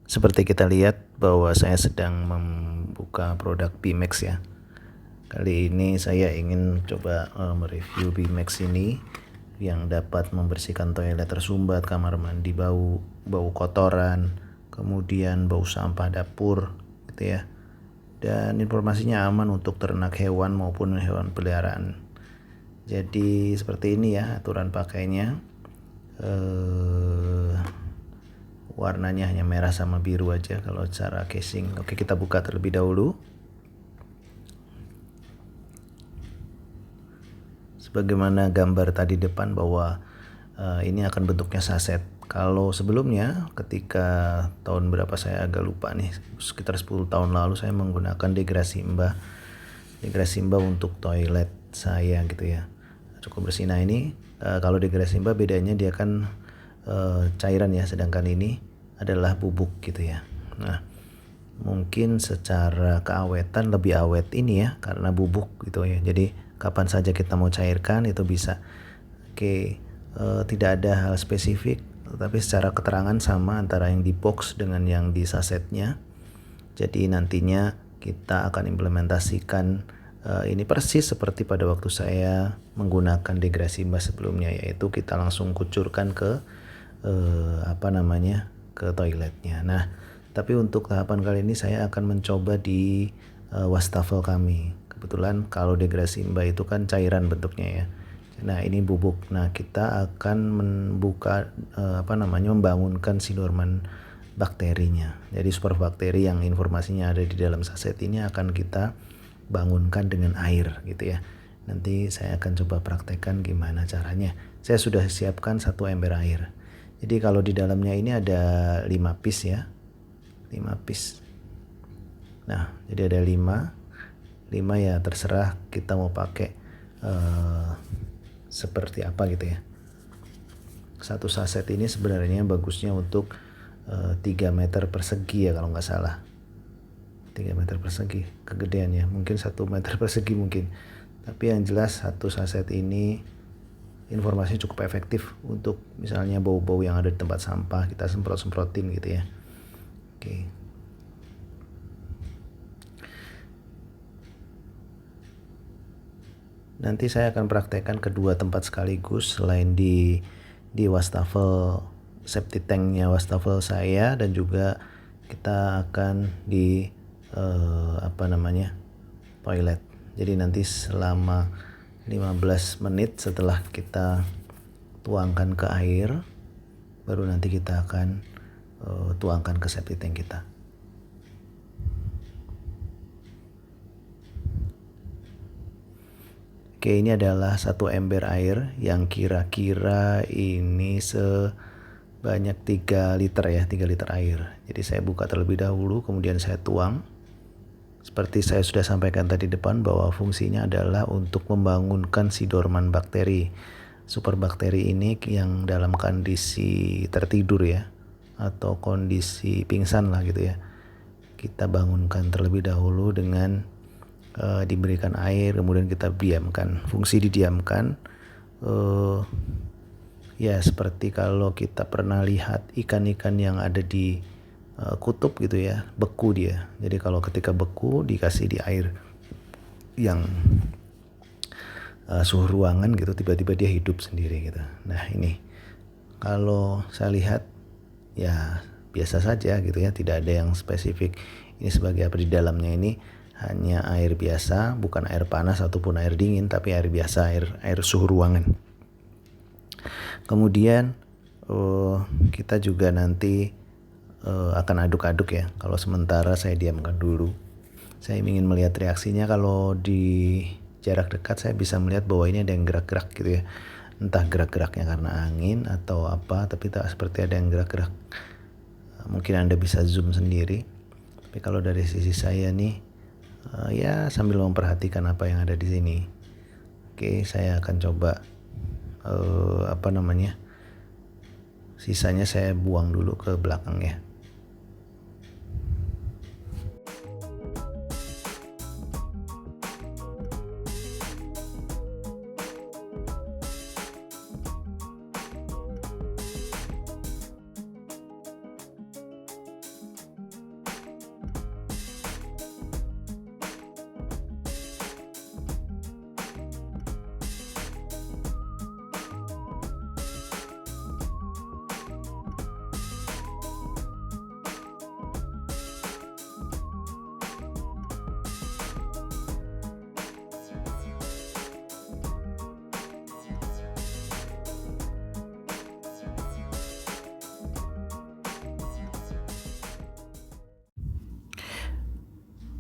Seperti kita lihat bahwa saya sedang membuka produk Bimax ya. Kali ini saya ingin coba mereview Bimax ini yang dapat membersihkan toilet tersumbat, kamar mandi bau kotoran, kemudian bau sampah dapur gitu ya. Dan informasinya aman untuk ternak hewan maupun hewan peliharaan. Jadi seperti ini ya aturan pakainya. Warnanya hanya merah sama biru aja kalau cara casing. Oke, kita buka terlebih dahulu. Sebagaimana gambar tadi depan bahwa ini akan bentuknya saset. Kalau sebelumnya ketika tahun berapa saya agak lupa nih, sekitar 10 tahun lalu saya menggunakan Degrasimba untuk toilet saya gitu ya. Cukup bersih. Nah ini kalau Degrasimba bedanya dia kan cairan ya, sedangkan ini adalah bubuk gitu ya. Nah mungkin secara keawetan lebih awet ini ya karena bubuk gitu ya, jadi kapan saja kita mau cairkan itu bisa. Oke, tidak ada hal spesifik tapi secara keterangan sama antara yang di box dengan yang di sasetnya. Jadi nantinya kita akan implementasikan ini persis seperti pada waktu saya menggunakan Degrasimba sebelumnya, yaitu kita langsung kucurkan ke ke toiletnya. Nah, tapi untuk tahapan kali ini saya akan mencoba di wastafel kami. Kebetulan kalau Degrasimba itu kan cairan bentuknya ya. Nah, ini bubuk. Nah, kita akan membuka membangunkan siluman bakterinya. Jadi super bakteri yang informasinya ada di dalam saset ini akan kita bangunkan dengan air gitu ya. Nanti saya akan coba praktekkan gimana caranya. Saya sudah siapkan 1 ember air. Jadi kalau di dalamnya ini ada 5 piece ya. 5 piece. Nah, jadi ada 5 ya, terserah kita mau pakai seperti apa gitu ya. Satu saset ini sebenarnya bagusnya untuk 3 meter persegi ya kalau nggak salah. 3 meter persegi kegedeannya, mungkin 1 meter persegi mungkin. Tapi yang jelas satu saset ini informasinya cukup efektif untuk misalnya bau-bau yang ada di tempat sampah kita semprot-semprotin gitu ya. Oke. Nanti saya akan praktekkan kedua tempat sekaligus selain di wastafel septic tanknya wastafel saya, dan juga kita akan di toilet. Jadi nanti selama 15 menit setelah kita tuangkan ke air, baru nanti kita akan tuangkan ke septic tank kita. Oke, ini adalah 1 ember air yang kira-kira ini sebanyak 3 liter ya, 3 liter air. Jadi saya buka terlebih dahulu, kemudian saya tuang. Seperti saya sudah sampaikan tadi depan bahwa fungsinya adalah untuk membangunkan si dorman bakteri. Super bakteri ini yang dalam kondisi tertidur ya, atau kondisi pingsan lah gitu ya. Kita bangunkan terlebih dahulu dengan diberikan air, kemudian kita diamkan. Fungsi didiamkan ya seperti kalau kita pernah lihat ikan-ikan yang ada di kutub gitu ya, beku dia. Jadi kalau ketika beku dikasih di air yang suhu ruangan gitu, tiba-tiba dia hidup sendiri gitu. Nah ini kalau saya lihat ya biasa saja gitu ya, tidak ada yang spesifik. Ini sebagai apa, di dalamnya ini hanya air biasa, bukan air panas ataupun air dingin, tapi air biasa, air suhu ruangan. Kemudian kita juga nanti akan aduk-aduk ya. Kalau sementara saya diamkan dulu. Saya ingin melihat reaksinya. Kalau di jarak dekat saya bisa melihat bahwa ini ada yang gerak-gerak gitu ya. Entah gerak-geraknya karena angin atau apa, tapi tak seperti ada yang gerak-gerak. Mungkin Anda bisa zoom sendiri. Tapi kalau dari sisi saya nih, ya sambil memperhatikan apa yang ada di sini. Oke, saya akan coba sisanya saya buang dulu ke belakang ya.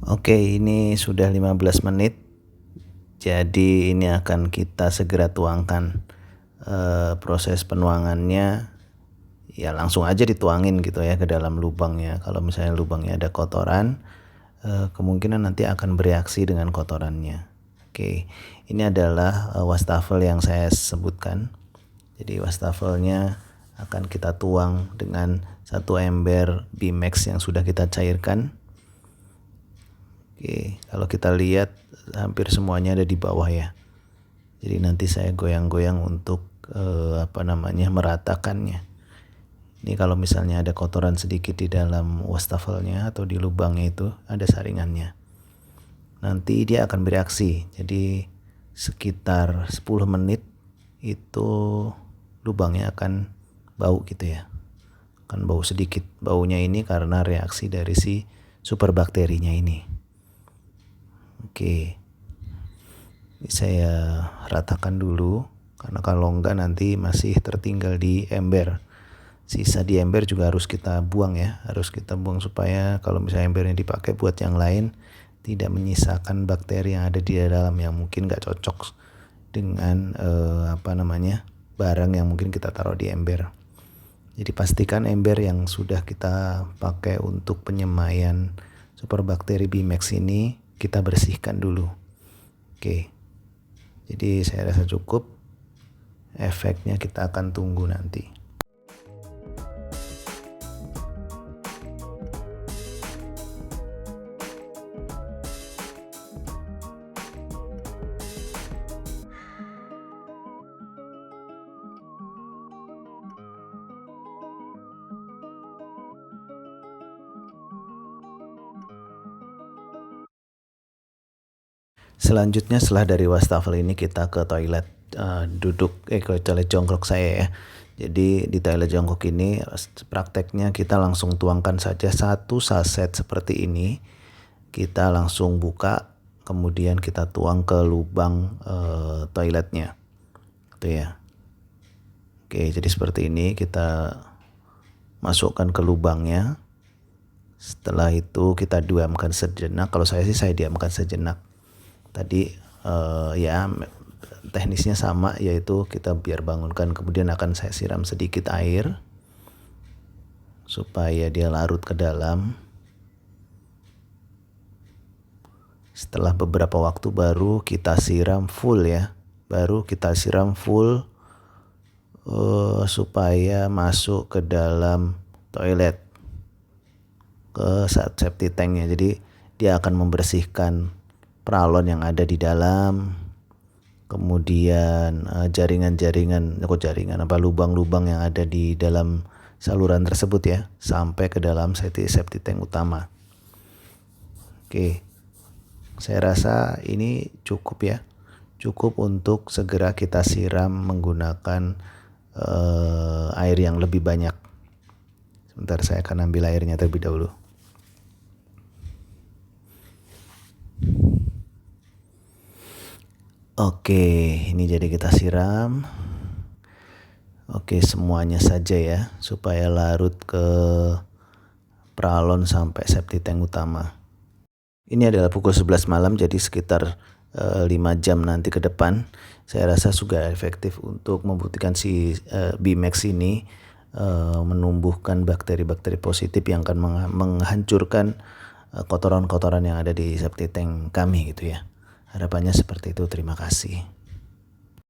Oke, ini sudah 15 menit. Jadi ini akan kita segera tuangkan. Proses penuangannya ya langsung aja dituangin gitu ya ke dalam lubangnya. Kalau misalnya lubangnya ada kotoran, kemungkinan nanti akan bereaksi dengan kotorannya. Oke, ini adalah wastafel yang saya sebutkan. Jadi wastafelnya akan kita tuang dengan 1 ember Bimax yang sudah kita cairkan. Oke, kalau kita lihat hampir semuanya ada di bawah ya. Jadi nanti saya goyang-goyang untuk meratakannya. Ini kalau misalnya ada kotoran sedikit di dalam wastafelnya atau di lubangnya itu ada saringannya. Nanti dia akan bereaksi. Jadi sekitar 10 menit itu lubangnya akan bau gitu ya. Akan bau sedikit. Baunya ini karena reaksi dari si superbakterinya ini. Oke. Ini saya ratakan dulu karena kalau enggak nanti masih tertinggal di ember. Sisa di ember juga harus kita buang ya, harus kita buang supaya kalau misalnya embernya dipakai buat yang lain tidak menyisakan bakteri yang ada di dalam yang mungkin nggak cocok dengan barang yang mungkin kita taruh di ember. Jadi pastikan ember yang sudah kita pakai untuk penyemaian superbakteri Bimax ini kita bersihkan dulu. Oke. Jadi saya rasa cukup. Efeknya kita akan tunggu nanti. Selanjutnya setelah dari wastafel ini kita ke toilet ke toilet jongkrok saya ya. Jadi di toilet jongkok ini prakteknya kita langsung tuangkan saja 1 saset seperti ini. Kita langsung buka, kemudian kita tuang ke lubang toiletnya. Gitu ya. Oke, jadi seperti ini kita masukkan ke lubangnya. Setelah itu kita diamkan sejenak. Kalau saya diamkan sejenak. Tadi teknisnya sama, yaitu kita biar bangunkan, kemudian akan saya siram sedikit air supaya dia larut ke dalam. Setelah beberapa waktu baru kita siram full ya, supaya masuk ke dalam toilet, ke septic tanknya. Jadi dia akan membersihkan pralon yang ada di dalam, kemudian lubang-lubang yang ada di dalam saluran tersebut ya, sampai ke dalam septic tank utama. Oke, saya rasa ini cukup ya, cukup untuk segera kita siram menggunakan air yang lebih banyak. Sebentar, saya akan ambil airnya terlebih dahulu. Oke, ini jadi kita siram. Oke, semuanya saja ya, supaya larut ke pralon sampai septic tank utama. Ini adalah pukul 11 malam, jadi sekitar 5 jam nanti ke depan. Saya rasa sudah efektif untuk membuktikan si Bimax ini menumbuhkan bakteri-bakteri positif yang akan menghancurkan kotoran-kotoran yang ada di septic tank kami gitu ya. Harapannya seperti itu. Terima kasih.